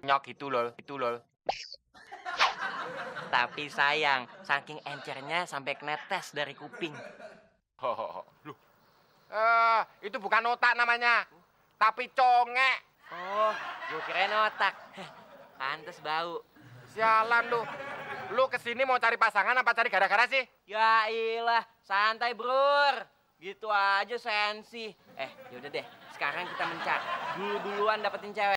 nyok itu lol. Tapi sayang, saking encernya sampai netes dari kuping. Loh, itu bukan otak namanya, tapi congek. Oh, gue kirain otak. Pantes bau. Sialan lu. Lu kesini mau cari pasangan apa cari gara-gara sih? Ya ilah, santai brur. Gitu aja sensi. Yaudah deh, sekarang kita mencar. Duluan dapetin cewek.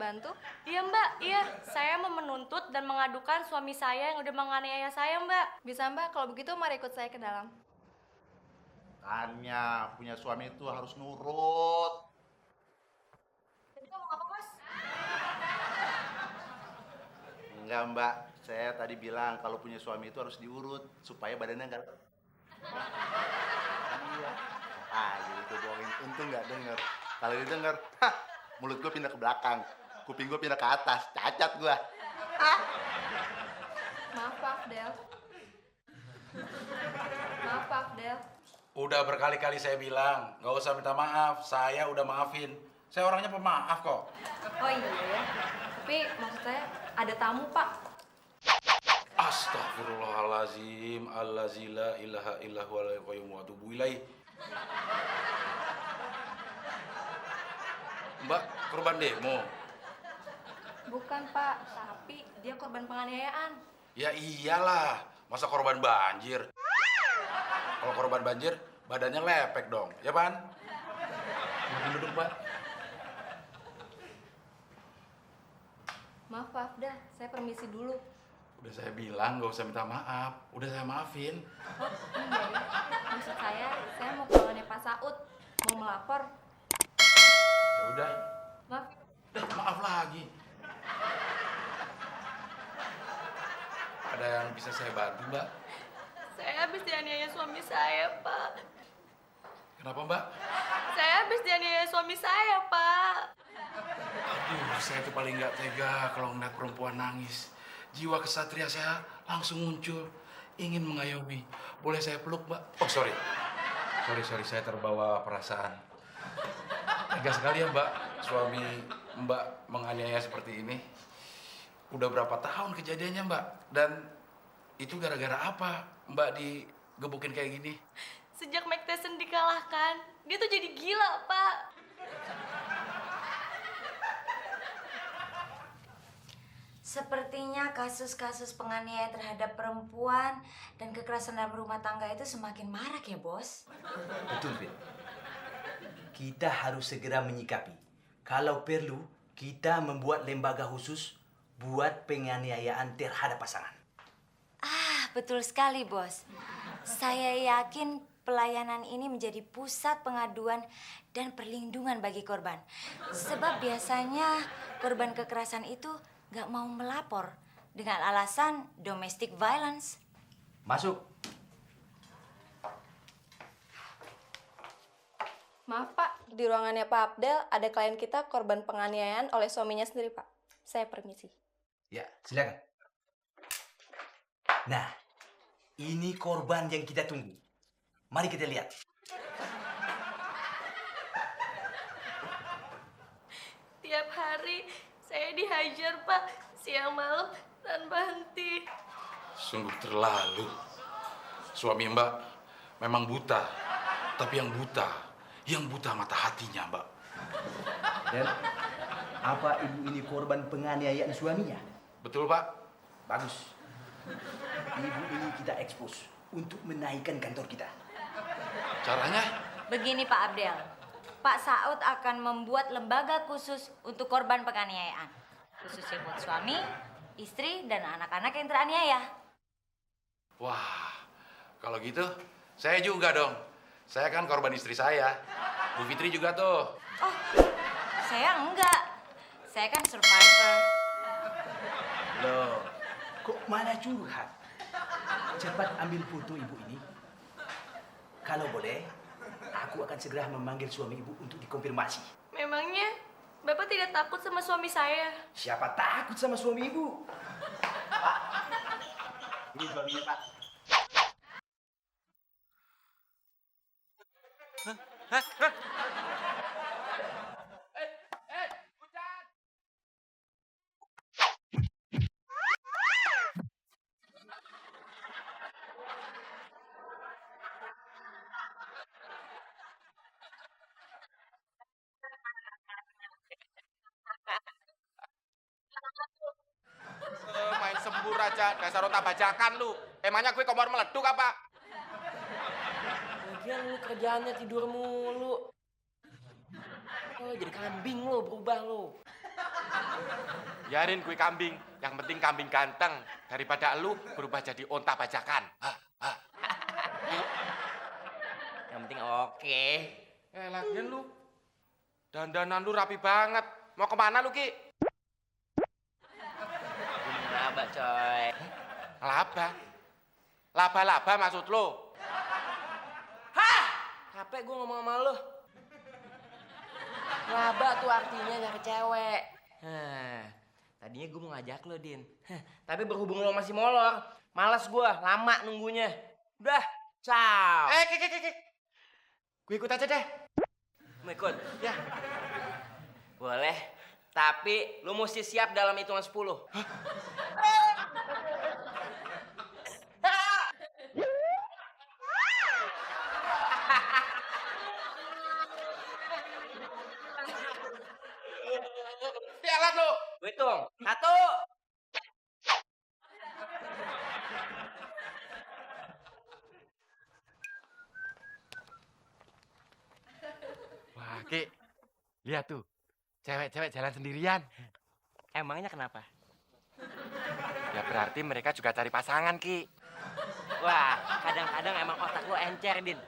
Bantu? Iya mbak, iya. Saya mau menuntut dan mengadukan suami saya yang udah menganiaya saya mbak. Bisa mbak, kalau begitu mari ikut saya ke dalam. Tanya, punya suami itu harus nurut. Tadi kamu apa mas? Enggak mbak, saya tadi bilang kalau punya suami itu harus diurut supaya badannya enggak. Iya. Jadi itu bohongin. Untung nggak denger. Kalau didengar, mulut gue pindah ke belakang, kuping gue pindah ke atas, cacat gue. Maaf Pak Abdel. Maaf Pak Abdel. Udah berkali-kali saya bilang, nggak usah minta maaf, saya udah maafin. Saya orangnya pemaaf kok. Oh iya ya. Tapi maksud saya ada tamu Pak. Astagfirullahalazim, allazila ilaha illahu alaihi qayyum wa atubu ilaih. Mbak, korban demo. Bukan Pak, tapi dia korban penganiayaan. Ya iyalah, masa korban banjir? Kalau korban banjir, badannya lepek dong, ya Pan? Makin duduk, Pak. Maaf Pak Abdel, saya permisi dulu. Udah saya bilang, nggak usah minta maaf. Udah saya maafin. Oh iya ya. Maksud saya mau ke ruangannya Pak Saud. Mau melapor. Ya udah, Maaf. maaf lagi. Ada yang bisa saya bantu, Mbak? Saya habis dianiaya suami saya, Pak. Kenapa, Mbak? Saya habis dianiaya suami saya, Pak. Aduh, saya tuh paling nggak tega kalau ngeliat perempuan nangis. Jiwa kesatria saya langsung muncul, ingin mengayomi. Boleh saya peluk, Mbak? Oh, sorry. Sorry, saya terbawa perasaan. Tega sekali ya, Mbak, suami Mbak menganiaya seperti ini. Udah berapa tahun kejadiannya, Mbak? Dan itu gara-gara apa Mbak digebukin kayak gini? Sejak Mike Tyson dikalahkan, dia tuh jadi gila, Pak. Sepertinya kasus-kasus penganiayaan terhadap perempuan dan kekerasan dalam rumah tangga itu semakin marak ya, Bos. Betul, Fit. Kita harus segera menyikapi. Kalau perlu, kita membuat lembaga khusus buat penganiayaan terhadap pasangan. Betul sekali, Bos. Saya yakin pelayanan ini menjadi pusat pengaduan dan perlindungan bagi korban. Sebab biasanya korban kekerasan itu nggak mau melapor dengan alasan domestic violence. Masuk. Maaf, Pak. Di ruangannya Pak Abdel ada klien kita korban penganiayaan oleh suaminya sendiri, Pak. Saya permisi. Ya, silakan. Nah, ini korban yang kita tunggu. Mari kita lihat. Tiap hari saya dihajar, Pak. Siang malam tanpa henti. Sungguh terlalu. Suami Mbak memang buta, tapi yang buta mata hatinya, Mbak. Dan apa ibu ini korban penganiayaan suaminya? Betul, Pak? Bagus. Ibu ini kita ekspos untuk menaikkan kantor kita. Caranya? Begini Pak Abdel, Pak Saud akan membuat lembaga khusus untuk korban penganiayaan. Khususnya buat suami, istri, dan anak-anak yang teraniaya. Wah, kalau gitu saya juga dong. Saya kan korban istri saya. Bu Fitri juga tuh. Oh, saya enggak. Saya kan survivor. Loh, kok malah curhat? Cepat ambil foto ibu ini. Kalau boleh, aku akan segera memanggil suami ibu untuk dikonfirmasi. Memangnya Bapak tidak takut sama suami saya? Siapa takut sama suami ibu? Pak, ini suaminya, Pak. Hujan! Main sembur aja, dasar otak bajakan lu. Emangnya gue kompor meleduk apa? Lagian lu kerjaannya tidur mulu. Oh, jadi kambing lo, berubah lo. Biarin gue kambing, yang penting kambing ganteng. Daripada lu berubah jadi onta bajakan. Yang penting oke. Lagian lu, dandanan lu rapi banget. Mau kemana lu, Ki? Laba, coy. Laba? Laba-laba maksud lu? Hah! Capek gue ngomong sama lu. Laba tuh artinya nyari cewek. Tadinya gue mau ngajak lo, Din. Tapi berhubung lo masih molor, malas gue, lama nunggunya. Udah, ciao. Ki. Gue ikut aja deh. Mau ikut? Ya. Boleh, tapi lu mesti siap dalam hitungan 10. Sialan lu. Gue hitung. 1. Wah, Ki. Lihat tuh. Cewek-cewek jalan sendirian. Emangnya kenapa? Ya berarti mereka juga cari pasangan, Ki. Wah, kadang-kadang emang otak lo encer, Din.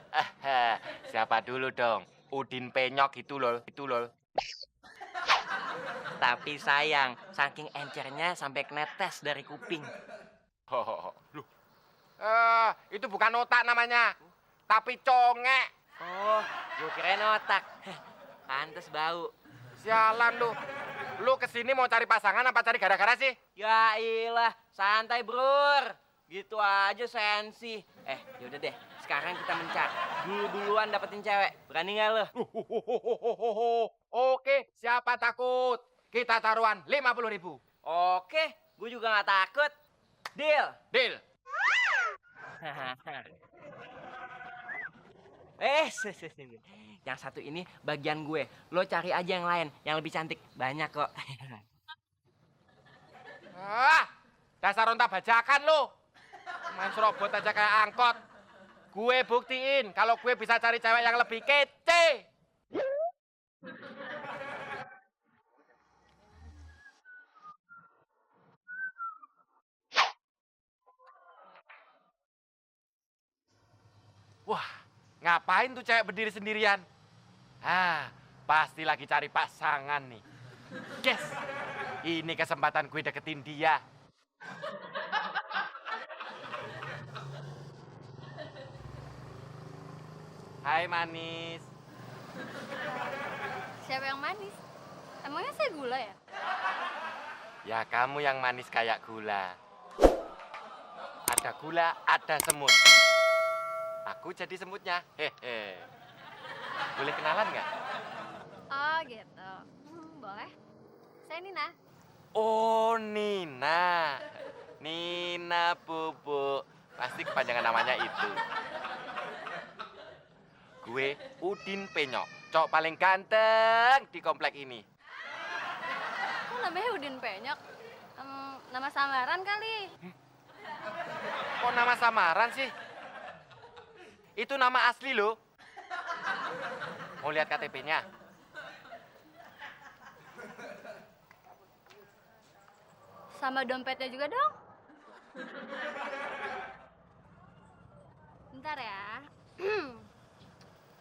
Siapa dulu dong? Udin Penyok itu lol. Tapi sayang, saking encernya sampai kenetes dari kuping. Loh. Itu bukan otak namanya. Tapi congek. Oh, gue kirain otak. Pantes bau. Sialan lu. Lu kesini mau cari pasangan apa cari gara-gara sih? Ya ilah, santai brur. Gitu aja sensi. Yaudah deh, sekarang kita mencar. Duluan dapetin cewek. Berani nggak lo? Oke, siapa takut? Kita taruhan 50.000. Oke, gue juga nggak takut. Deal. Deal. Yang satu ini bagian gue. Lo cari aja yang lain, yang lebih cantik. Banyak kok. Dasar onta bajakan lu. Main serobot aja kayak angkot. Gue buktiin kalau gue bisa cari cewek yang lebih kece. Wah, ngapain tuh cewek berdiri sendirian? Pasti lagi cari pasangan nih. Guys, ini kesempatan gue deketin dia. Hai manis. Siapa yang manis? Emangnya saya gula ya? Ya kamu yang manis kayak gula. Ada gula, ada semut. Aku jadi semutnya. Hehe. Boleh kenalan nggak? Oh gitu. Boleh. Saya Nina. Oh Nina. Nina Bobo. Pasti kepanjangan namanya itu. Gue Udin Penyok. Cowok paling ganteng di komplek ini. Kok namanya Udin Penyok? Nama samaran kali. Kok nama samaran sih? Itu nama asli loh. Mau lihat KTP-nya? Sama dompetnya juga dong. Bentar ya.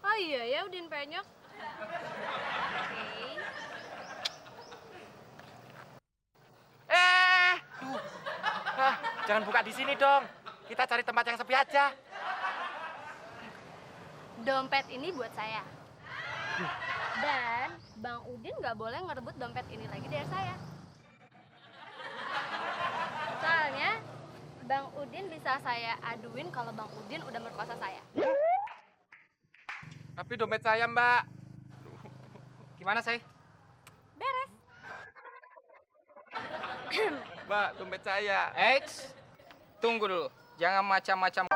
Oh iya ya Udin Penyok. Oke. Jangan buka di sini dong. Kita cari tempat yang sepi aja. Dompet ini buat saya. Dan Bang Udin nggak boleh ngerebut dompet ini lagi dari saya. Soalnya Bang Udin bisa saya aduin kalau Bang Udin udah merkosa saya. Tapi dompet saya, Mbak. Gimana, Say? Beres. Mbak, dompet saya. Eits, tunggu dulu. Jangan macam-macam.